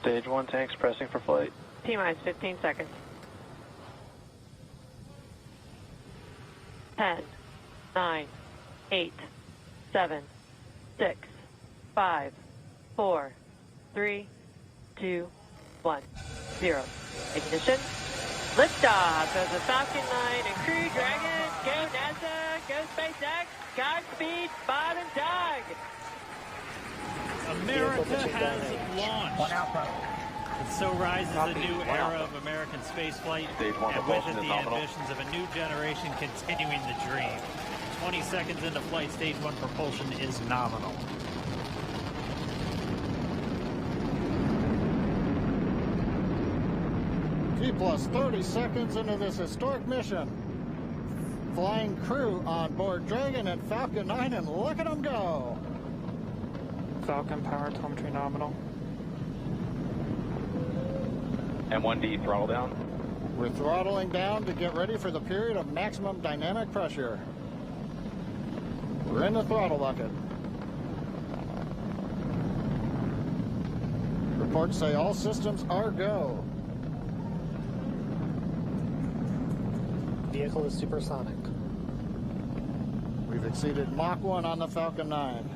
Stage 1 tanks pressing for flight. T-minus 15 seconds. 10, 9, 8, 7, 6, 5, 4, 3, 2, 1, 0. Ignition. Liftoff of the Falcon 9 and Crew Dragon. Go NASA, go SpaceX, Godspeed, Bob and Doug. America has launched. One Alpha. And so rises a new era of American spaceflight, and with it the ambitions of a new generation continuing the dream. 20 seconds into flight, stage 1 propulsion is nominal. T plus 30 seconds into this historic mission. Flying crew on board Dragon and Falcon 9, and look at them go. Falcon power telemetry nominal. M1D throttle down. We're throttling down to get ready for the period of maximum dynamic pressure. We're in the throttle bucket. Reports say all systems are go. Vehicle is supersonic. We've exceeded Mach 1 on the Falcon 9.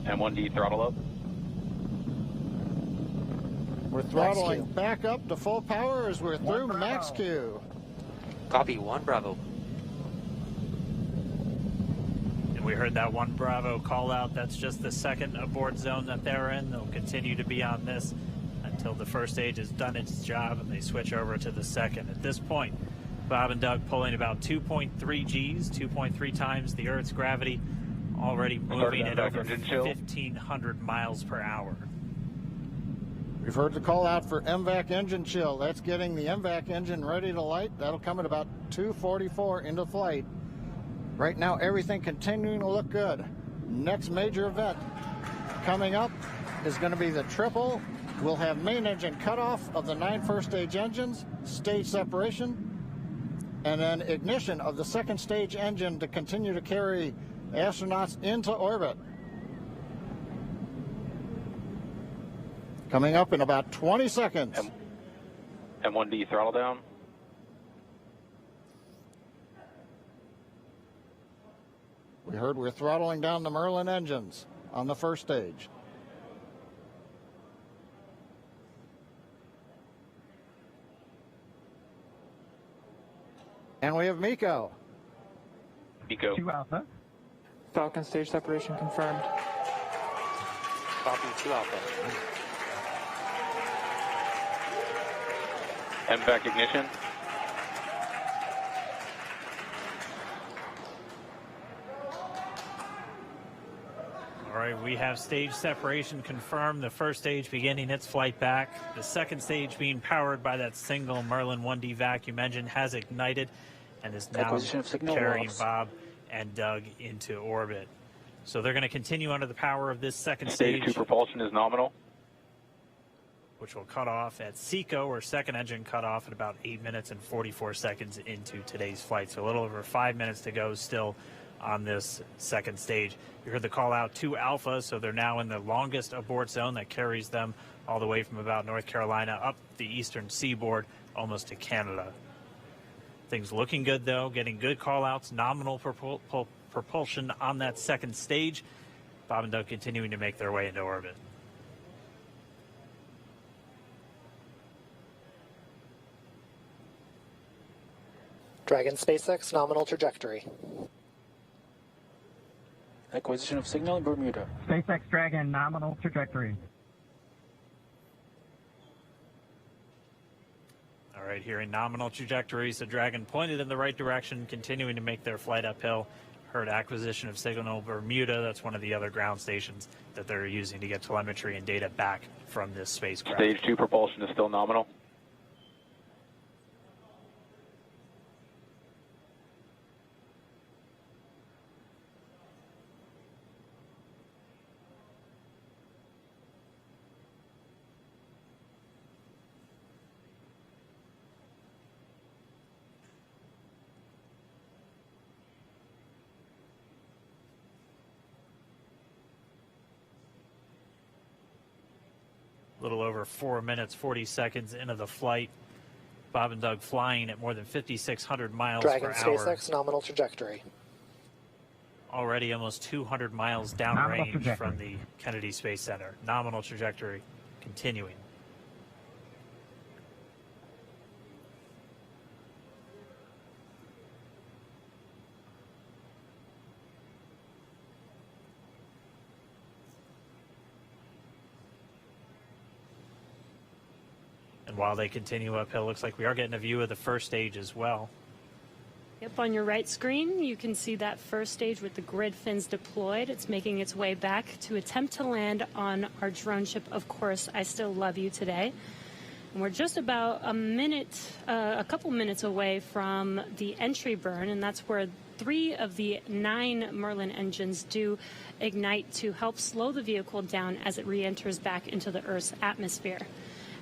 M1D throttle up. We're throttling back up to full power as we're through max Q. Copy, 1 Bravo. And we heard that 1 Bravo call out. That's just the second abort zone that they're in. They'll continue to be on this until the first stage has done its job and they switch over to the second. At this point, Bob and Doug pulling about 2.3 Gs, 2.3 times the Earth's gravity, already moving at over 1,500 miles per hour. We've heard the call out for MVAC engine chill. That's getting the MVAC engine ready to light. That'll come at about 2:44 into flight. Right now, everything continuing to look good. Next major event coming up is going to be the triple. We'll have main engine cutoff of the 9 first stage engines, stage separation, and then ignition of the second stage engine to continue to carry astronauts into orbit. Coming up in about 20 seconds. M1D throttle down. We heard we're throttling down the Merlin engines on the first stage. And we have MECO. MECO. 2 Alpha. Falcon stage separation confirmed. Copy, 2 Alpha. MVAC ignition. All right, we have stage separation confirmed. The first stage beginning its flight back. The second stage being powered by that single Merlin 1D vacuum engine has ignited and is now carrying Bob and Doug into orbit. So they're going to continue under the power of this second stage. Stage 2 propulsion is nominal. Which will cut off at SECO, or second engine cut off at about 8 minutes and 44 seconds into today's flight. So a little over 5 minutes to go still on this second stage. You heard the call out 2 Alpha, so they're now in the longest abort zone that carries them all the way from about North Carolina up the eastern seaboard almost to Canada. Things looking good though, getting good call outs, nominal propulsion on that second stage. Bob and Doug continuing to make their way into orbit. Dragon SpaceX nominal trajectory. Acquisition of signal in Bermuda. SpaceX Dragon nominal trajectory. All right, here in nominal trajectory, so Dragon pointed in the right direction, continuing to make their flight uphill. Heard acquisition of signal Bermuda. That's one of the other ground stations that they're using to get telemetry and data back from this spacecraft. Stage 2 propulsion is still nominal. A little over 4 minutes, 40 seconds into the flight. Bob and Doug flying at more than 5,600 miles Dragon per hour. SpaceX nominal trajectory. Already almost 200 miles downrange from the Kennedy Space Center. Nominal trajectory continuing. And while they continue uphill, looks like we are getting a view of the first stage as well. Yep, on your right screen, you can see that first stage with the grid fins deployed. It's making its way back to attempt to land on our drone ship, Of Course, I Still Love You today. And we're just about a couple minutes away from the entry burn, and that's where 3 of the 9 Merlin engines do ignite to help slow the vehicle down as it re-enters back into the Earth's atmosphere.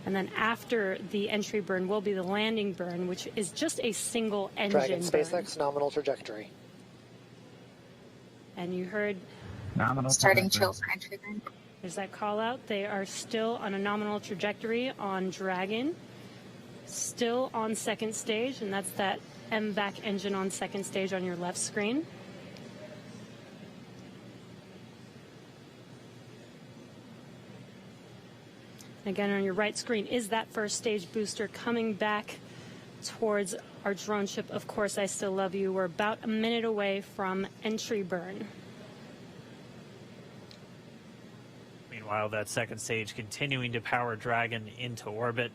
And then after the entry burn will be the landing burn, which is just a single engine Dragon burn. SpaceX nominal trajectory. And you heard Nominal starting trajectory. chill for entry burn. there's that call out. They are still on a nominal trajectory on Dragon, still on second stage, and that's that MVAC engine on second stage on your left screen. Again, on your right screen is that first stage booster coming back towards our drone ship, Of Course, I Still Love You. We're about a minute away from entry burn. Meanwhile, that second stage continuing to power Dragon into orbit.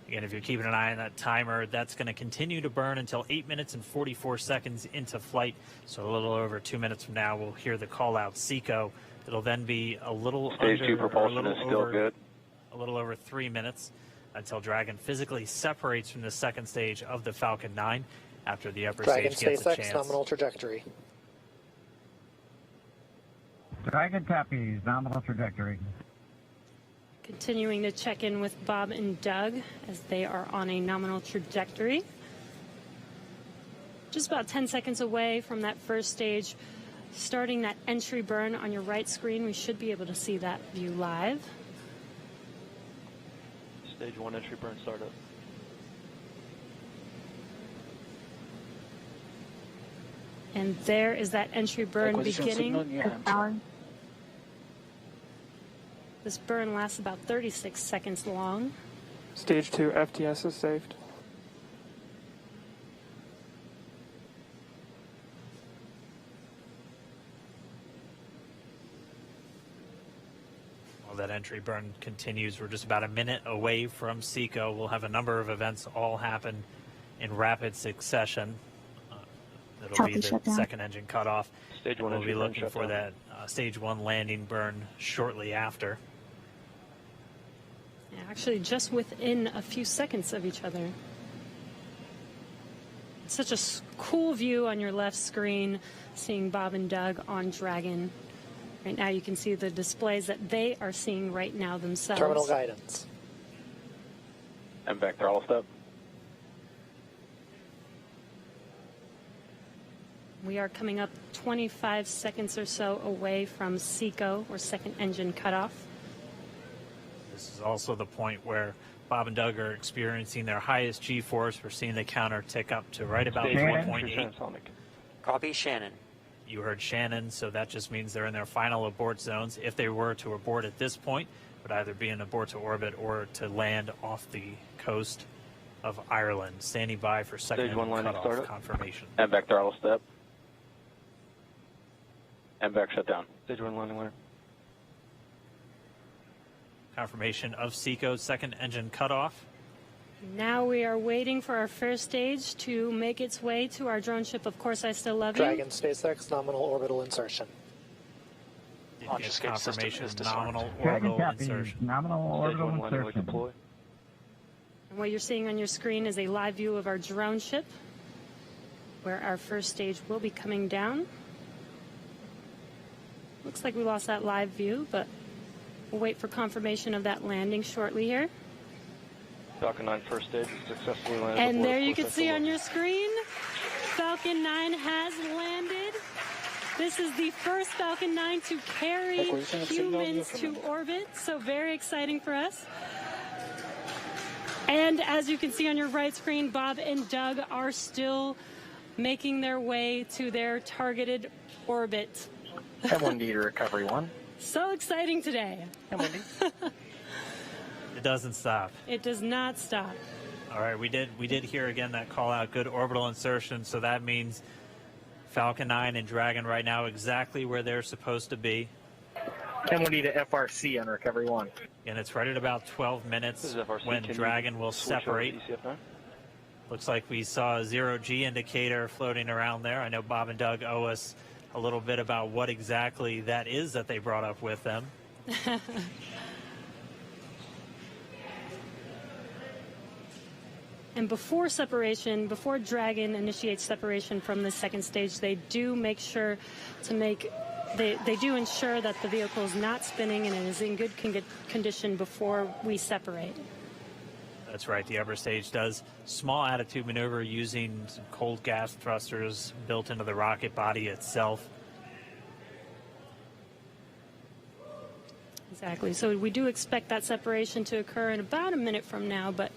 Again, if you're keeping an eye on that timer, that's going to continue to burn until 8 minutes and 44 seconds into flight. So a little over 2 minutes from now, we'll hear the call out SECO. It'll then be a little Stage 2 propulsion is still good. A little over 3 minutes until Dragon physically separates from the second stage of the Falcon 9 after the upper Dragon stage gets a SpaceX chance. nominal trajectory. Dragon copies. Nominal trajectory. Continuing to check in with Bob and Doug as they are on a nominal trajectory. Just about 10 seconds away from that first stage, starting that entry burn on your right screen. We should be able to see that view live. Stage 1 entry burn startup. And there is that entry burn Acquisition beginning. signal in your hands. This burn lasts about 36 seconds long. Stage 2 FTS is saved. While that entry burn continues, we're just about a minute away from SECO. We'll have a number of events all happen in rapid succession. It'll be the shutdown. second engine cutoff. Stage 1 We'll entry be burn looking for shutdown. that stage 1 landing burn shortly after. Actually, just within a few seconds of each other. Such a cool view on your left screen, seeing Bob and Doug on Dragon. Right now you can see the displays that they are seeing right now themselves. Terminal guidance. MVAC throttle step. We are coming up 25 seconds or so away from SECO, or second engine cutoff. This is also the point where Bob and Doug are experiencing their highest G-force. We're seeing the counter tick up to right about Stage 1 1.8. entry transonic. Copy, Shannon. You heard Shannon, so that just means they're in their final abort zones. If they were to abort at this point, it would either be an abort to orbit or to land off the coast of Ireland. Standing by for second Stage 1 engine landing cutoff startup. confirmation. MVAC throttle step. MVAC shutdown. Stage 1 landing winner. Confirmation of SECO's second engine cutoff. Now we are waiting for our first stage to make its way to our drone ship, Of Course, I Still Love You. Dragon SpaceX nominal orbital insertion. Did Launch get escape system confirmation is disarmed. nominal Dragon orbital copies. insertion. Nominal Stage orbital 1 landing leg insertion. deploy. And what you're seeing on your screen is a live view of our drone ship, where our first stage will be coming down. Looks like we lost that live view, but we'll wait for confirmation of that landing shortly here. Falcon 9 first stage successfully landed. And aboard there Of you Course can I see Still on Love your screen, Falcon 9 has landed. This is the first Falcon 9 to carry humans to orbit, so very exciting for us. And as you can see on your right screen, Bob and Doug are still making their way to their targeted orbit. M1D to Recovery 1. So exciting today. M1D. It doesn't stop. It does not stop. All right, we did hear again that call out, good orbital insertion, so that means Falcon 9 and Dragon right now exactly where they're supposed to be. M1D to FRC on Recovery 1. And it's right at about 12 minutes when Dragon will separate. Looks like we saw a 0G indicator floating around there. I know Bob and Doug owe us a little bit about what exactly that is that they brought up with them. And before separation, before Dragon initiates separation from the second stage, they do make sure to they do ensure that the vehicle is not spinning and it is in good condition before we separate. That's right. The upper stage does small attitude maneuver using some cold gas thrusters built into the rocket body itself. Exactly. So we do expect that separation to occur in about a minute from now, but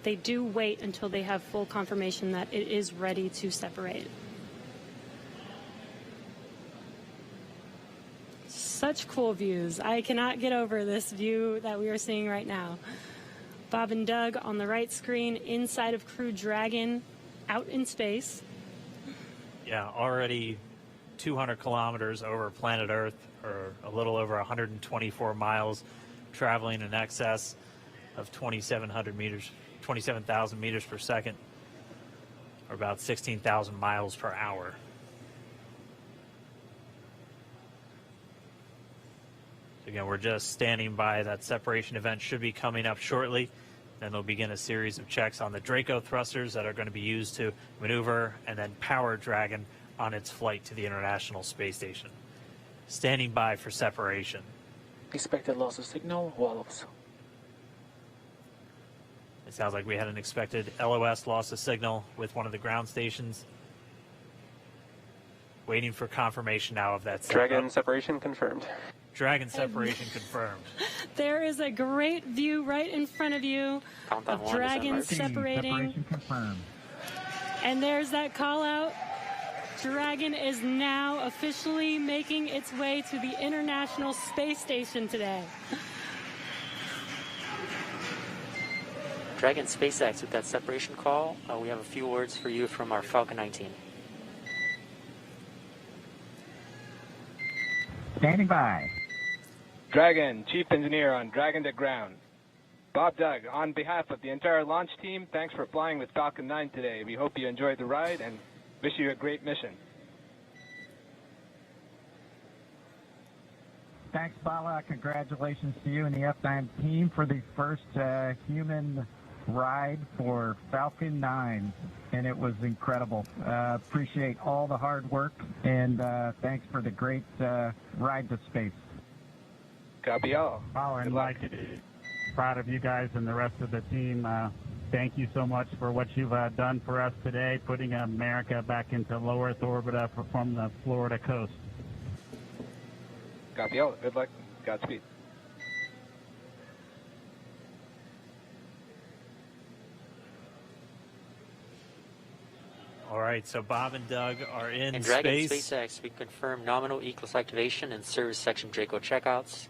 they do wait until they have full confirmation that it is ready to separate. Such cool views. I cannot get over this view that we are seeing right now. Bob and Doug on the right screen inside of Crew Dragon out in space. Yeah, already 200 kilometers over planet Earth, or a little over 124 miles, traveling in excess of 2,700 meters. 27,000 meters per second, or about 16,000 miles per hour. Again, we're just standing by. That separation event should be coming up shortly. Then they'll begin a series of checks on the Draco thrusters that are going to be used to maneuver and then power Dragon on its flight to the International Space Station. Standing by for separation. Expected loss of signal, walls. It sounds like we had an expected LOS loss of signal with one of the ground stations. Waiting for confirmation now of that. Dragon separation confirmed. Dragon separation confirmed. There is a great view right in front of you of Dragon separating. Separation confirmed. And there's that call out. Dragon is now officially making its way to the International Space Station today. Dragon SpaceX, with that separation call, we have a few words for you from our Falcon 19. Standing by. Dragon, Chief Engineer on Dragon to ground. Bob Doug, on behalf of the entire launch team, thanks for flying with Falcon 9 today. We hope you enjoyed the ride and wish you a great mission. Thanks, Bala. Congratulations to you and the F9 team for the first human ride for Falcon 9, and it was incredible. Appreciate all the hard work, and thanks for the great ride to space. Copy all. Wow, and Mike, proud of you guys and the rest of the team. Thank you so much for what you've done for us today, putting America back into low Earth orbit from the Florida coast. Copy all. Good luck. Godspeed. All right, so Bob and Doug are in And Dragon space. SpaceX, we confirm nominal E-class activation and service section Draco checkouts.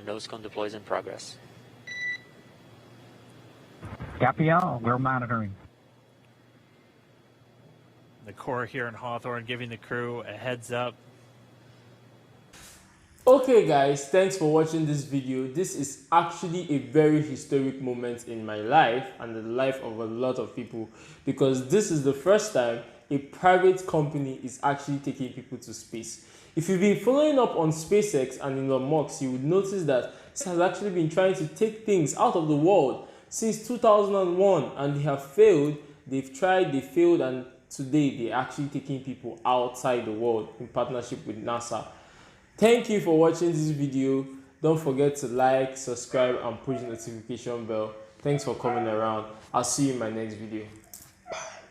Nose cone deploys in progress. Copy all. We're monitoring. The Corps here in Hawthorne giving the crew a heads up. Okay guys, thanks for watching this video. This is actually a very historic moment in my life and the life of a lot of people, because this is the first time a private company is actually taking people to space. If you've been following up on SpaceX and Elon Musk, you would notice that this has actually been trying to take things out of the world since 2001, and they have failed. They've tried, they failed, and today they're actually taking people outside the world in partnership with NASA. Thank you for watching this video. Don't forget to like, subscribe, and push the notification bell. Thanks for coming around. I'll see you in my next video.